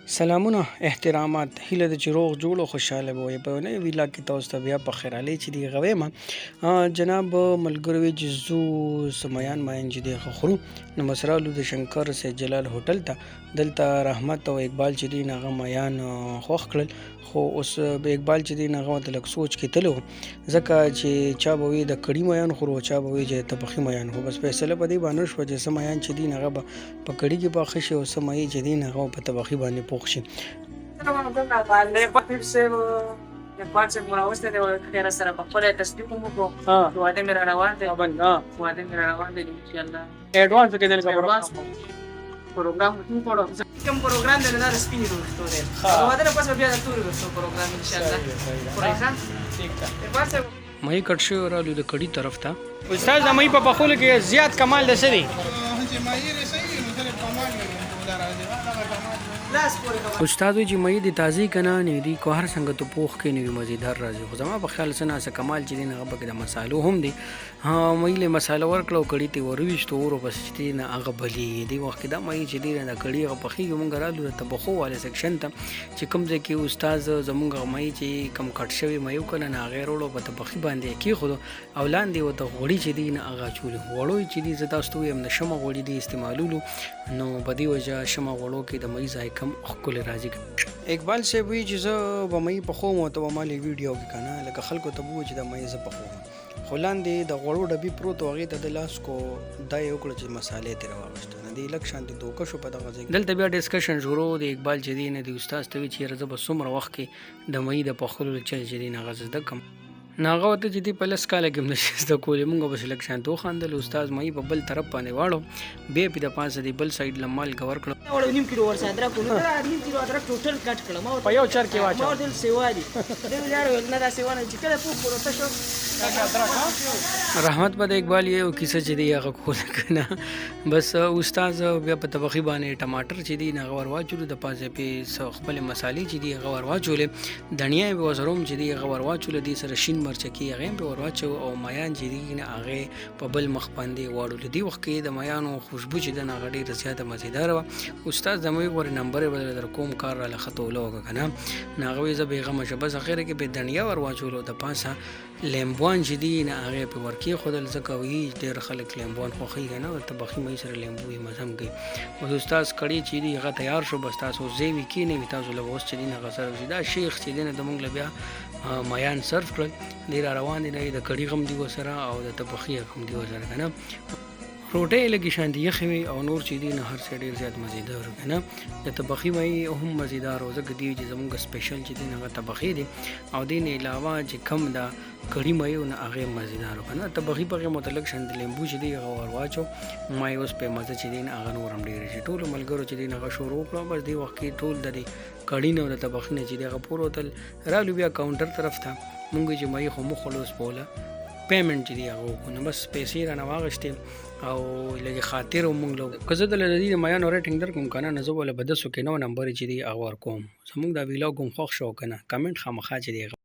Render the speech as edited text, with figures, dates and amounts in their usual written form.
سلامونه احترامات هیله د چې روغ جوړ او خوشاله به وي په نوې ویلا کې تاسو ته بیا په خیر علي چې دی غوي ما جناب ملګرو چې زو سميان ماین چې دی خورو نو مسرالو د شنکر سه جلال هوټل ته دلته رحمت او اقبال چې دی نغه مایان خوخ کړل خو اوس به اقبال چې دی نغه د لک سوچ کې تلو ځکه چې چا به وي د کړي مایان خورو چا به وي چې تبخي مایان خو بس فیصله په دې باندې شو چې سميان چې دی نغه په کړي کې باخښ او سمي چې دی نغه په تبخي باندې پوښ شي پاتې مراوسته د خیر سره په خپل تصدیق مو کو واده مې روان دي واده مې روان دي ان شاء الله ایڈوانس کې دل پروګرام کوم پروګرام د نظر سپینې وروسته دی واده نه پس بیا د تور وروسته پروګرام ان شاء الله پروګرام ٹھیک ده پاتې مې کټ شو رالو د کړي طرف ته استاد د مې په بخول کې زیات کمال ده سړي چې مې یې رسېږي نو سره کمال نه راځي استاد چې مې د تازه کنه نه دي کو هر څنګه ته پوخ کې نه مزیدار راځي خو زما په خیال سره اس کمال چې نه غبه د مسالو هم دي ها مې له مسالو ورکړو کړي ته ورويشتو ورو بس چې نه هغه بلی دی وخت دا مې چې دی نه کړي هغه پخې مونږ رالو ته بخو والے سیکشن ته چې کوم ځای کې استاد زمونږ مې چې کم کټ شوی مې کنه نه غیر ورو په تبخي باندې کې خو اولان دی وته غوړي چې دی نه هغه چول وړو چې دی زتا ستو يم نشم غوړي دی استعمالولو نو بدی وجه شمه غوړو کې د مې ځای کم خپل راځي اقبال سے وی چې زه به مې په خو مو ته مالي ویډیو کې کنه لکه خلکو ته وو چې د مې ز په خو خلاندې د غوړو ډبي پروت وغه ته د لاس کو دای وکړه چې مصالې تیر واغشت نه دی لک شانتي دوکه شو په دغه ځای دلته بیا ډیسکشن شروع دی اقبال جدي نه دی استاد ته چې رزه به سمره وخت کې د مې د پخلو چل جدي نه غزه د کم ناغه وته چې دی په لس کال کې نشست کولې مونږ به سلک شانتو خاندل استاد مې په بل طرف باندې واړو به په د پاسه دی بل سایډ لمال کور کړو وړو نیم کیلو ور صدر کو نو نیم کیلو ادرک ټوټل کټ کړم په یو چر کې واچو ما دل سیوا دي دل یار نه دا سیوا نه چې کله په پروته شو رحمت بد اقبال یو کیسه چې دی هغه کول کنه بس استاد بیا په طبخي باندې ټماټر چې دی نه غور واچول د پاسه په خپل مصالې چې دی غور واچول دنیا به وزروم چې دی غور واچول دي سره شین مرچ کې هغه په ورواچو او میان چې دی نه هغه په بل مخ باندې واړول دی وخت کې د میانو خوشبو چې د نغړې رسیاته مزیدار و استاد زموږ ور نمبر بدل در کوم کار را لخطولو کنه ناغوي ز بیغه مشبس اخره کې په دنیا ور واچول د پاسه لیمبوان چې دی نه هغه په ورکی خودل زکوي ډېر خلک لیمبوان خوخي نه او تبخي مې سره لیمبوي مزم کوي او استاد کړي چې دی هغه تیار شو بس تاسو زیوی کې نه تاسو له اوس چې نه غسر دا شیخ چې دی نه د مونږ بیا میان سرف کړل ډیر روان دي نه د کړي غم دی وسره او د تبخي غم دی وسره کنه روټه لګی شان دی خوي او نور چې دی نه هر څه ډیر زیات مزیدار کنه د تبخي مې هم مزیدار او زګ دی چې زموږ سپیشل چې دی نه تبخي دی او دین علاوه چې کم دا کړي مې نه هغه مزیدار کنه تبخي په متعلق شان دی لیمبو چې دی غور واچو مې اوس په مزه چې دی نه هغه نور هم ډیر شي ټول ملګرو چې دی نه شروع کړو بس دی وخت ټول د کړي نه د تبخي نه چې دی غپور وتل رالو بیا کاونټر طرف ته مونږ چې مې خو مخلص بوله پیمنٹ چې دی هغه کو نو بس پیسې را نه واغشتې او لږه خاطر مونږ لو کزه د لدی میا نو ریټینګ در کوم کنه نزو ولا بدسو کې نو نمبر چې دی هغه ور کوم زموږ دا ویلاګ کوم خوښ شو کنه کمنټ خامخا چې دی